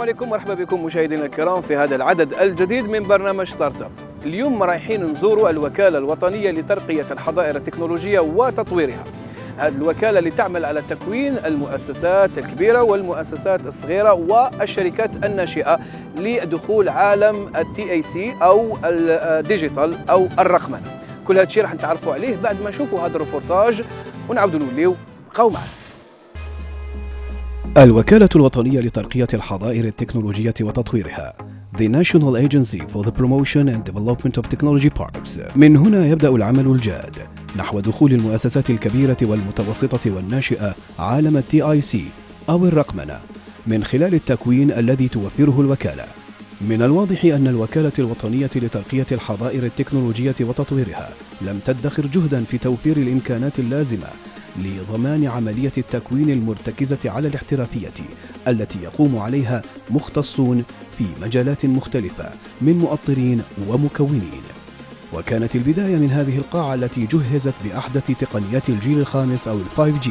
السلام عليكم، مرحبا بكم مشاهدينا الكرام في هذا العدد الجديد من برنامج ستارت اب. اليوم رايحين نزوروا الوكالة الوطنية لترقية الحظائر التكنولوجية وتطويرها. هذه الوكالة اللي تعمل على تكوين المؤسسات الكبيرة والمؤسسات الصغيرة والشركات الناشئة لدخول عالم التي اي سي أو الديجيتال أو الرقمنة. كل هذا الشيء راح نتعرفوا عليه بعد ما نشوفوا هذا الروبورتاج ونعاودوا نوليو بقاو معنا. الوكالة الوطنية لترقية الحظائر التكنولوجية وتطويرها The National Agency for the Promotion and Development of Technology Parks. من هنا يبدأ العمل الجاد نحو دخول المؤسسات الكبيرة والمتوسطة والناشئة عالم التي اي سي أو الرقمنة من خلال التكوين الذي توفره الوكالة. من الواضح أن الوكالة الوطنية لترقية الحظائر التكنولوجية وتطويرها لم تدخر جهدا في توفير الإمكانات اللازمة لضمان عملية التكوين المرتكزة على الاحترافية التي يقوم عليها مختصون في مجالات مختلفة من مؤطرين ومكونين. وكانت البداية من هذه القاعة التي جهزت بأحدث تقنيات الجيل الخامس أو ال5G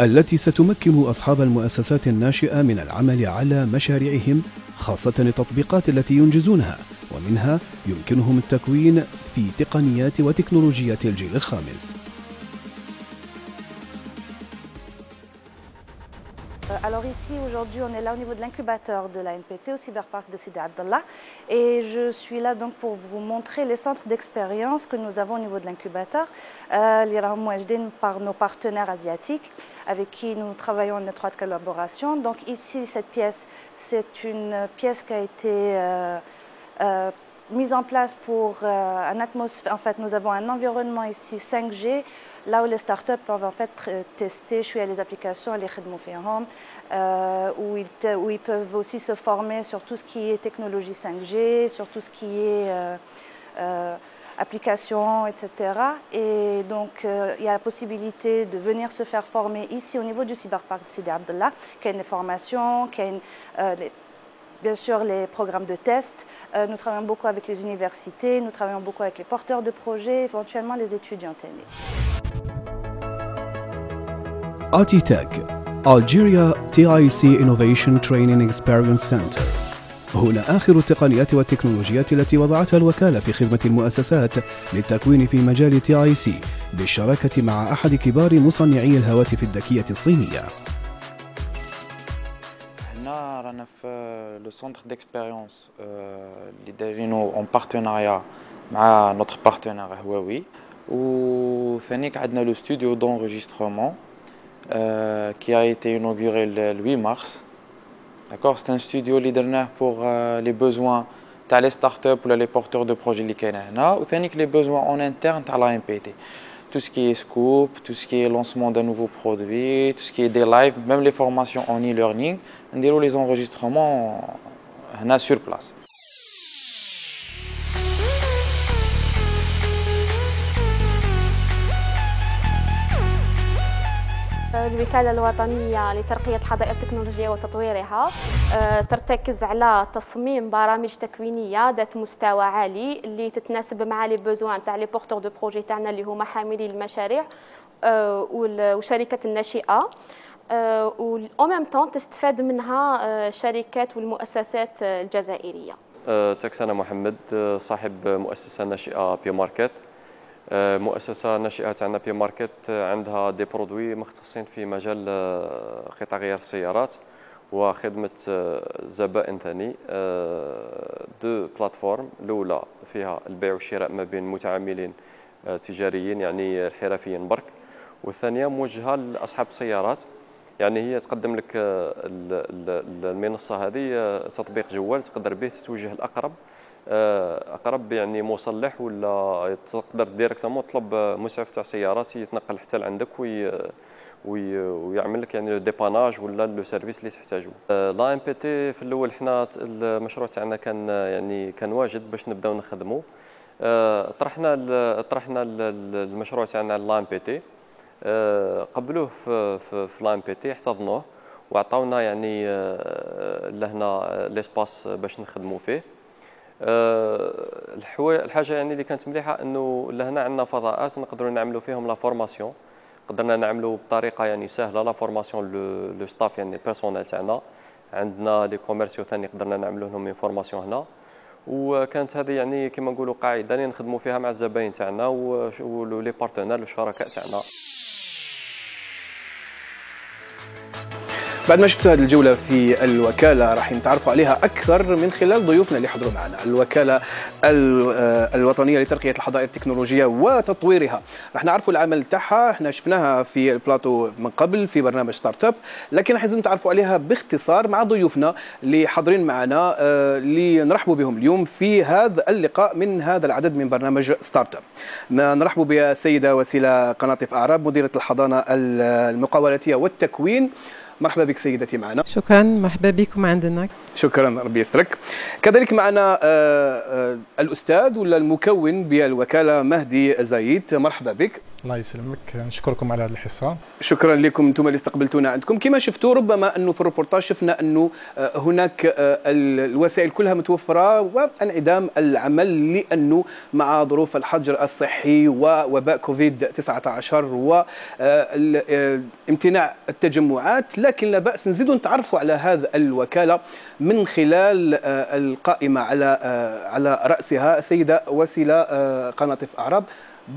التي ستمكن أصحاب المؤسسات الناشئة من العمل على مشاريعهم، خاصة التطبيقات التي ينجزونها، ومنها يمكنهم التكوين في تقنيات وتكنولوجيات الجيل الخامس. Alors ici, aujourd'hui, on est là au niveau de l'incubateur de la NPT au Cyberpark de Sidi Abdallah et je suis là donc pour vous montrer les centres d'expérience que nous avons au niveau de l'incubateur, par nos partenaires asiatiques avec qui nous travaillons en étroite collaboration. Donc ici, cette pièce, c'est une pièce qui a été mise en place pour un atmosphère. En fait, nous avons un environnement ici 5G, là où les startups peuvent en fait tester les applications, les où ils peuvent aussi se former sur tout ce qui est technologie 5G, sur tout ce qui est applications, etc. Et donc, il y a la possibilité de venir se faire former ici au niveau du Cyberpark de Sidi Abdallah, qui a une formation, qui a bien sûr les programmes de test. Nous travaillons beaucoup avec les universités, nous travaillons beaucoup avec les porteurs de projets, éventuellement les étudiants. ATTEC Algeria TIC Innovation Training Experience Center. هنا آخر التقنيات والتكنولوجيات التي وضعتها الوكالة في خدمة المؤسسات للتكوين في مجال TIC بالشراكة مع أحد كبار مصنعي الهواتف الذكية الصينية. هنا رانا في لو سونتر ديكسبيريونس اللي دايرينو اون بارتناريا مع نوتر بارتنير هواوي، وثانيك عندنا لو ستوديو دونجسترومون qui a été inauguré le 8 mars. D'accord, c'est un studio اللي درناه pour les besoins تاع les startups ou les porteurs de projets اللي كاين هنا، وثانيك les besoins en interne تاع la MPT. Tout ce qui est scoop, tout ce qui est lancement d'un nouveau produit, tout ce qui est des lives, même les formations en e-learning, نديرو les enregistrements هنا sur place. الوكالة الوطنية لترقية الحظائر التكنولوجية وتطويرها ترتكز على تصميم برامج تكوينية ذات مستوى عالي اللي تتناسب مع لي بوزوان تاع لي بورتور دو بروجي تاعنا اللي هما حاملي المشاريع والشركات الناشئة، و او ميم طون تستفاد منها شركات والمؤسسات الجزائرية. تاكس أنا محمد، صاحب مؤسسة ناشئة بي ماركت. مؤسسة ناشئة تاعنا بي ماركت عندها دي برودوي مختصين في مجال قطع غيار السيارات وخدمة زبائن ثاني. دو بلاتفورم، الأولى فيها البيع والشراء ما بين متعاملين تجاريين يعني الحرفيين برك، والثانية موجهة لأصحاب السيارات، يعني هي تقدم لك المنصة هذه تطبيق جوال تقدر به تتوجه الأقرب يعني مصلح، ولا تقدر ديريكتومون تطلب مسعف تاع سيارات يتنقل حتى لعندك ويعمل لك يعني ديباناج ولا لو سيرفيس اللي تحتاجه. لا ام بي تي في الاول حنا المشروع تاعنا كان واجد باش نبداو نخدموا. طرحنا المشروع تاعنا لا ام بي تي، قبلوه في لا ام بي تي، احتضنوه وعطاونا يعني لهنا ليسباس باش نخدموا فيه. الحاجه يعني اللي كانت مليحه انه لهنا عندنا فضاءات نقدروا نعملوا فيهم لا فورماسيون، قدرنا نعملوا بطريقه يعني سهله لا فورماسيون لو ستاف يعني البيرسونيل تاعنا. عندنا لي كوميرسيو ثاني قدرنا نعملوا لهم انفورماسيون هنا. وكانت هذه يعني كما نقولوا قاعده اللي نخدموا فيها مع الزباين تاعنا ولي بارتنير الشركاء تاعنا. بعد ما شفتوا هذه الجولة في الوكالة راح نتعرفوا عليها أكثر من خلال ضيوفنا اللي حضروا معنا. الوكالة الوطنية لترقية الحظائر التكنولوجية وتطويرها، راح نعرفوا العمل تاعها، احنا شفناها في البلاطو من قبل في برنامج ستارت اب، لكن راح لازم نتعرفوا عليها باختصار مع ضيوفنا اللي حاضرين معنا اللي نرحبوا بهم اليوم في هذا اللقاء من هذا العدد من برنامج ستارت اب. نرحبوا بالسيدة وسيلة قناطف أعراب، مديرة الحضانة المقاولاتية والتكوين. مرحبا بك سيدتي معنا. شكرا، مرحبا بكم عندنا. شكرا، ربي يسترك. كذلك معنا الأستاذ ولا المكون بالوكالة مهدي زايد، مرحبا بك. الله يسلمك، نشكركم على هذه الحصة. شكرا لكم انتم اللي استقبلتونا عندكم. كما شفتوا ربما انه في الروبورتاج شفنا انه هناك الوسائل كلها متوفره وانعدام العمل لانه مع ظروف الحجر الصحي ووباء كوفيد 19 وامتناع التجمعات، لكن لا باس نزيدوا نتعرفوا على هذا الوكاله من خلال القائمه على راسها السيده وسيله قناطف أعراب.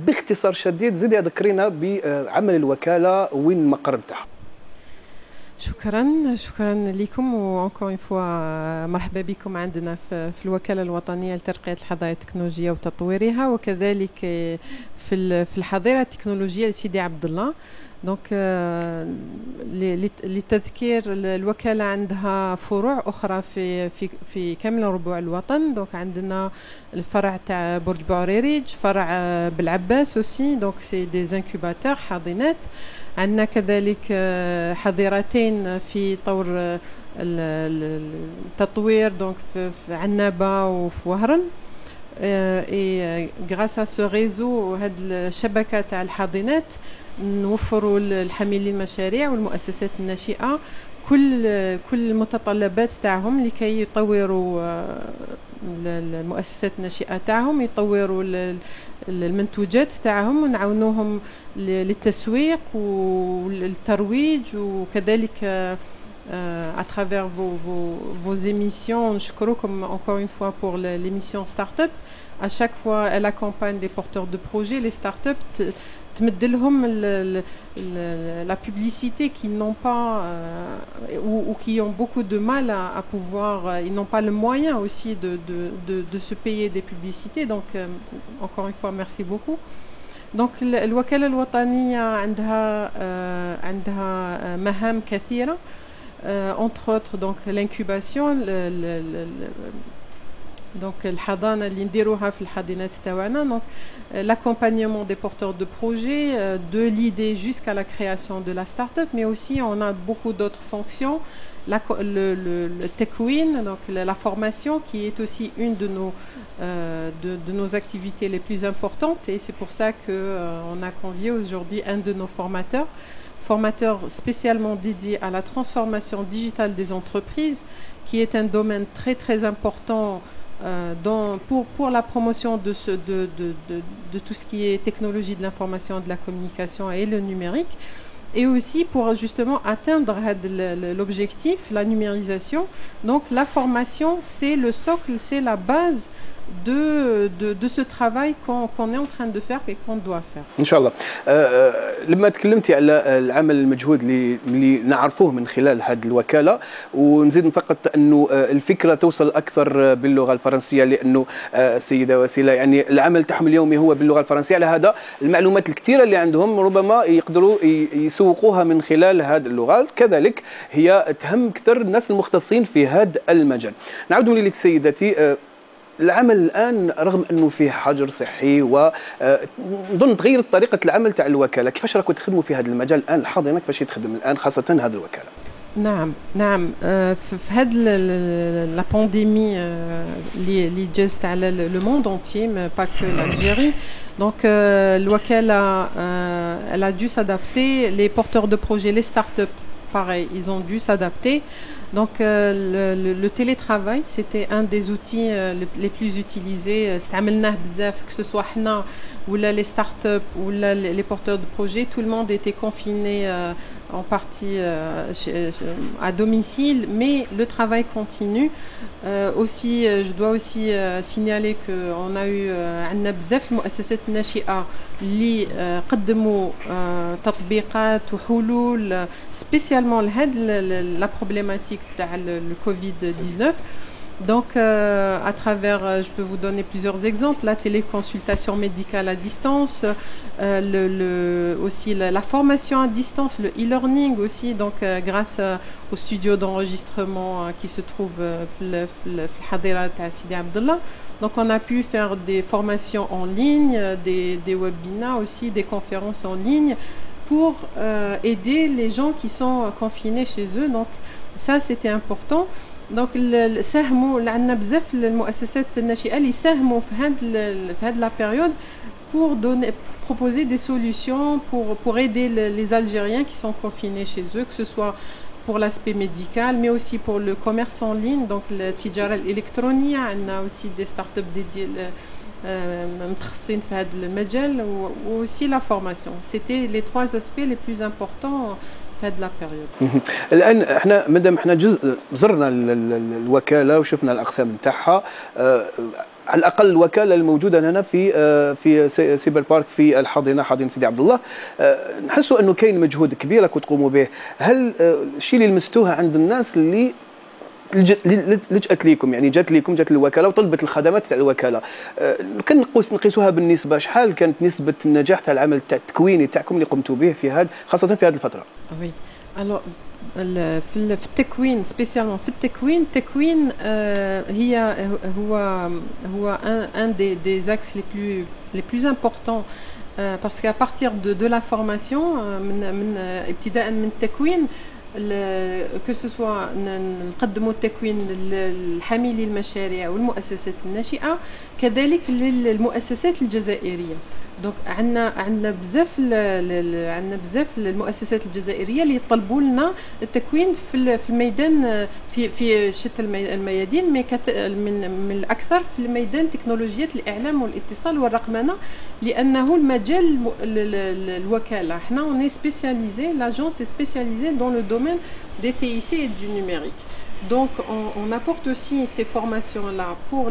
باختصار شديد زيدي ذكرينا بعمل الوكاله وين المقر نتاعها. شكرا لكم وانكور اون فوا مرحبا بكم عندنا في الوكاله الوطنيه لترقيه الحظائر التكنولوجيه وتطويرها، وكذلك في الحظيره التكنولوجيه لسيدي عبد الله. دونك للتذكير الوكاله عندها فروع اخرى في كامل ربوع الوطن. دونك عندنا الفرع تاع برج بوعريريج، فرع بالعباس اوسي، دونك سي دي انكوباتور حاضنات. عندنا كذلك حظيرتين في طور التطوير، دونك في عنابه وفي وهران. اي غراس ا سو ريزو، هاد الشبكه تاع الحاضنات نوفروا للحاملين المشاريع والمؤسسات الناشئه كل المتطلبات تاعهم لكي يطوروا المؤسسات الناشئه تاعهم، يطوروا المنتوجات تاعهم، ونعاونوهم للتسويق والترويج، وكذلك à travers vos émissions. نشكركم encore une fois pour l'émission Startup. À chaque fois, elle accompagne les porteurs de projets, les startups, تمد لهم la publicité qui n'ont pas ou qui ont beaucoup de mal à pouvoir, ils n'ont pas le moyen aussi de se payer des publicités. Donc encore une fois, merci beaucoup. Donc الوكالة الوطنية عندها مهام كثيرة، entre autres donc l'incubation، donc الحضانة اللي نديروها في الحاضنات تاعنا، donc l'accompagnement des porteurs de projets de l'idée jusqu'à la création de la start-up, mais aussi on a beaucoup d'autres fonctions. Le TechWin, donc la formation qui est aussi une de nos activités les plus importantes, et c'est pour ça qu'on a convié aujourd'hui un de nos formateur spécialement dédié à la transformation digitale des entreprises, qui est un domaine très très important pour la promotion de tout ce qui est technologie de l'information, de la communication et le numérique, et aussi pour justement atteindre l'objectif, la numérisation. Donc la formation, c'est le socle, c'est la base de ce travail qu'on est en train de faire et qu'on doit faire. ان شاء الله. لما تكلمتي على العمل المجهود اللي نعرفوه من خلال هذه الوكاله، ونزيد فقط انه الفكره توصل اكثر باللغه الفرنسيه، لانه السيده وسيله يعني العمل تاعهم اليومي هو باللغه الفرنسيه، على هذا المعلومات الكثيره اللي عندهم ربما يقدروا يسوقوها من خلال هذه اللغه، كذلك هي تهم اكثر الناس المختصين في هذا المجال. نعود لك سيدتي، العمل الان رغم انه فيه حجر صحي ونظن تغيرت طريقه العمل تاع الوكاله، كيفاش راكم تخدموا في هذا المجال الان الحاضنه، كيفاش يتخدم الان خاصه هذه الوكاله؟ نعم في هذه لا بانديمي اللي جازت على لو موند انتيي، با كو l'Algérie. Donc الوكاله elle a dû s'adapter, les porteurs de projets, les startups pareil, ils ont dû s'adapter. Donc le télétravail, c'était un des outils les plus utilisés. استعملناه بزاف, que ce soit حنا ou les startups ou les porteurs de projets, tout le monde était confiné en partie à domicile, mais le travail continue. Aussi, je dois aussi signaler qu'on a eu عندنا بزاف المؤسسات الناشئة اللي قدموا تطبيقات وحلول spécialement لهاد la problématique تاع le Covid-19. Donc, à travers, je peux vous donner plusieurs exemples, la téléconsultation médicale à distance, aussi la formation à distance, le e-learning aussi, donc grâce au studio d'enregistrement qui se trouve في الحضيرة تاع سيدي عبد الله. Donc, on a pu faire des formations en ligne, des webinars aussi, des conférences en ligne pour aider les gens qui sont confinés chez eux. Donc, ça, c'était important. Donc ساهموا عندنا بزاف المؤسسات الناشئه اللي ساهموا في هاد la période pour proposer des solutions pour aider les Algériens qui sont confinés chez eux, que ce soit pour l'aspect médical mais aussi pour le commerce en ligne, donc التجاره الالكترونيه. عندنا aussi des startups dédiées متخصصين في هذا المجال و aussi la formation. C'était les trois aspects les plus importants في هذه لا بيريود. الان احنا مادام احنا زرنا الوكاله وشفنا الاقسام نتاعها، على الاقل الوكاله الموجوده هنا في سيبر بارك في الحاضنه، حاضنه سيدي عبد الله، نحسوا انه كاين مجهود كبير راكم تقوموا به. هل الشيء اللي لمستوه عند الناس اللي لجأت ليكم، يعني جات الوكاله وطلبت الخدمات تاع الوكاله، كان نقيسوها بالنسبه شحال كانت نسبه النجاح تاع العمل تاع التكويني تاعكم اللي قمتوا به في هذا، خاصه في هذه الفتره؟ وي الو في التكوين سبيسيالمون في التكوين هو un des axes les plus importants parce qu'à partir de la formation من ابتداء من التكوين que ce soit نقدموا التكوين للحاملي المشاريع والمؤسسات الناشئة كذلك للمؤسسات الجزائرية. دونك عندنا بزاف المؤسسات الجزائريه اللي يطلبوا لنا التكوين في الميدان في شتى الميادين، من الاكثر في الميدان تكنولوجيات الاعلام والاتصال والرقمنه، لانه المجال الوكاله احنا اون سبيسياليزي لاجونس سبيسياليزي dans le domaine des TIC et du numérique. Donc on apporte aussi ces formations-là pour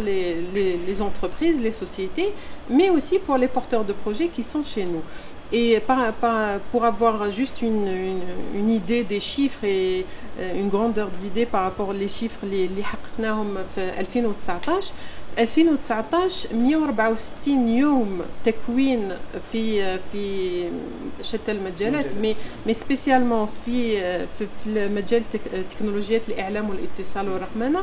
les entreprises, les sociétés, mais aussi pour les porteurs de projets qui sont chez nous. Et pour avoir juste une idée des chiffres et une grandeur d'idée par rapport aux chiffres اللي حققناهم في 2019 164 يوم تكوين في شتى المجالات، مي سبيسيالمون في مجال تكنولوجيات الاعلام والاتصال والرقمنه،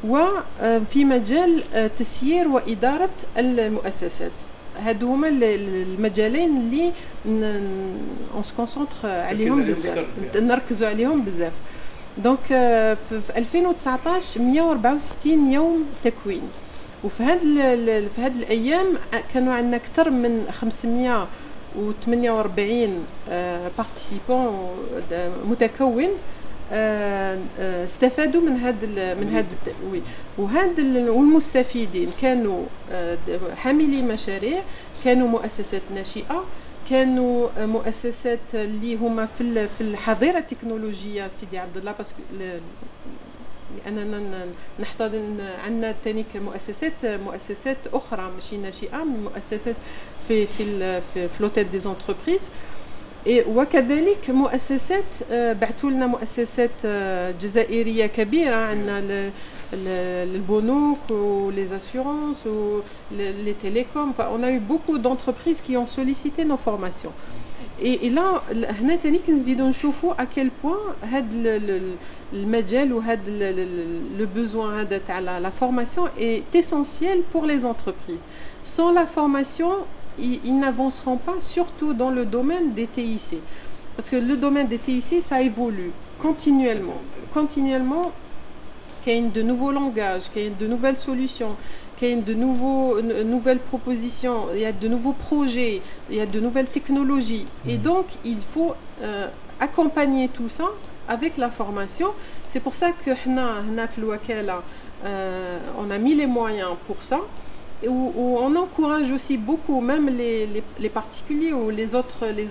وفي مجال تسيير واداره المؤسسات. هادو هما المجالين اللي اون سكونسونطر عليهم بزاف، نركزوا عليهم بزاف. دونك في 2019 164 يوم تكوين، وفي هاد الايام كانوا عندنا اكثر من 548 بارتيسيبون متكون استفادوا من هذا التأويل. والمستفيدين كانوا حاملي مشاريع، كانوا مؤسسات ناشئة، كانوا مؤسسات اللي هما في الحظيرة التكنولوجية سيدي عبد الله، باسكو لأننا نحتضن عندنا ثاني مؤسسات أخرى ماشي ناشئة، مؤسسات في لوتيل دي زونتربريز، وكذلك مؤسسات بعثوا لنا مؤسسات جزائرية كبيرة، عندنا البنوك ولي assurances ou les télécoms. Enfin, on a eu beaucoup d'entreprises qui ont sollicité nos formations. Et là هنا تاني كنزيدو نشوفوا à quel point هاد المجال وهاد le besoin هذا تاع la formation est essentiel pour les entreprises. Sans la formation, ils n'avanceront pas, surtout dans le domaine des TIC. Parce que le domaine des TIC, ça évolue continuellement. Qu'il y ait de nouveaux langages, qu'il y ait de nouvelles solutions, qu'il y ait de nouvelles propositions, il y a de nouveaux projets, il y a de nouvelles technologies. Et donc, il faut accompagner tout ça avec la formation. C'est pour ça que on a mis les moyens pour ça. où on encourage aussi beaucoup, même les particuliers ou les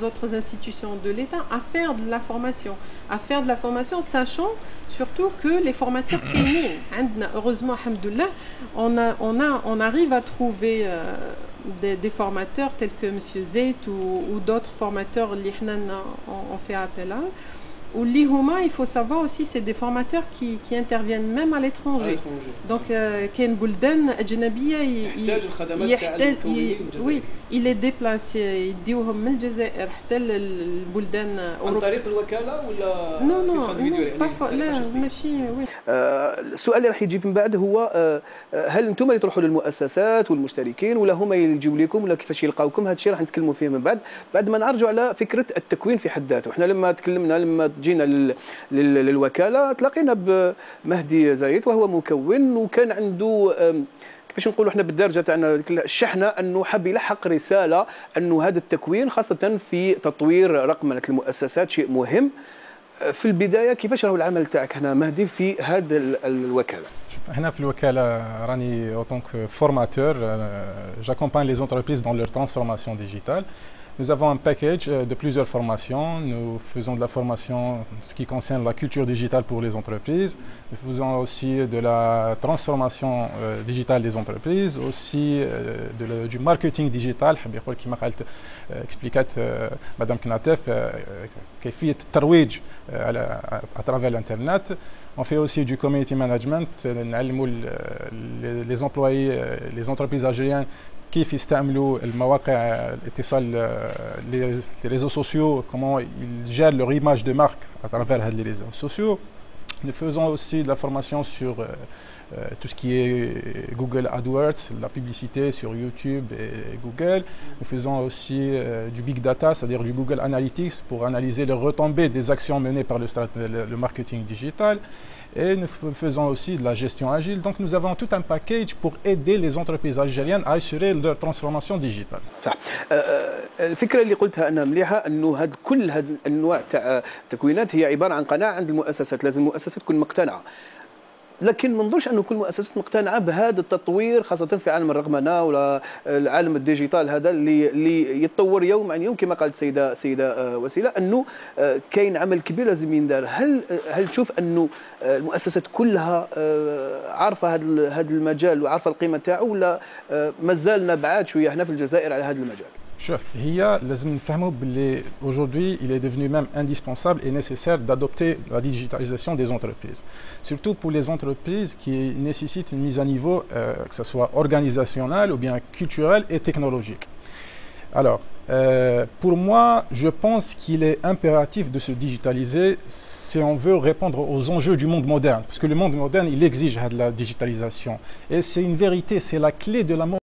autres institutions de l'État, à faire de la formation. Sachant surtout que les formateurs kényens, heureusement, alhamdoulilah, on arrive à trouver des formateurs tels que M. Zeyt ou d'autres formateurs qui ont fait appel à eux. Ou l'IHUMA, il faut savoir aussi, c'est des formateurs qui interviennent même à l'étranger. Donc, Ken Bulden, Adjanabiya, oui, il les déplace, il dit aux Algérie, Bulden. عن طريق الوكالة ولا؟ Non, لا ماشي. السؤال اللي راح يجي من بعد هو هل انتم اللي تروحوا للمؤسسات والمشتركين ولا هما يجيو لكم ولا كيفاش يلقاوكم؟ هذا الشيء راح نتكلموا فيه من بعد ما نرجعوا على فكرة التكوين في حد ذاته. احنا لما جينا للوكالة تلاقينا بمهدي زايد وهو مكون وكان عنده كيفاش نقولوا احنا بالدارجه تاعنا الشحنه انه حب يلحق رساله انه هذا التكوين خاصه في تطوير رقمنه المؤسسات شيء مهم. في البدايه كيفاش راهو العمل تاعك هنا مهدي في هذا الوكاله؟ هنا في الوكاله راني اون طونك فورماتور j'accompagne les entreprises dans leur transformation digitale. Nous avons un package de plusieurs formations. Nous faisons de la formation ce qui concerne la culture digitale pour les entreprises. Nous faisons aussi de la transformation digitale des entreprises, aussi du marketing digital. كما قالت expliquat Madame Knatef كيفية الترويج à travers l'internet. On fait aussi du community management. نعلموا les employés, les entreprises algériennes كيف يستعملوا المواقع الاتصال les réseaux sociaux, comment ils gèrent leur image de marque à travers les réseaux sociaux. Nous faisons aussi de la formation sur tout ce qui est Google AdWords, la publicité sur YouTube et Google. Nous faisons aussi du Big Data, c'est-à-dire du Google Analytics pour analyser les retombées des actions menées par le marketing digital. Et nous faisons aussi de la gestion agile. Donc nous avons tout un package pour aider les entreprises algériennes à assurer leur transformation digitale. الفكرة اللي قلتها أنا مليحة أنه كل هذه الأنواع تاع التكوينات هي عبارة عن قناعة عند المؤسسات، لازم المؤسسات تكون مقتنعة. لكن ما نظنش انه كل المؤسسات مقتنعه بهذا التطوير خاصه في عالم الرقمنه ولا العالم الديجيتال هذا اللي يتطور يوم عن يوم كما قالت سيده وسيله انه كاين عمل كبير لازم يندار. هل تشوف انه المؤسسات كلها عارفه هذا المجال وعارفه القيمه تاعو ولا مازالنا بعاد شويه هنا في الجزائر على هذا المجال؟ شوف هي لازم نفهموا باللي aujourd'hui il est devenu même indispensable et nécessaire d'adopter la digitalisation des entreprises, surtout pour les entreprises qui nécessitent une mise à niveau que ce soit organisationnelle ou bien culturelle et technologique. Alors pour moi je pense qu'il est impératif de se digitaliser si on veut répondre aux enjeux du monde moderne, parce que le monde moderne il exige de la digitalisation et c'est une vérité, c'est la clé de la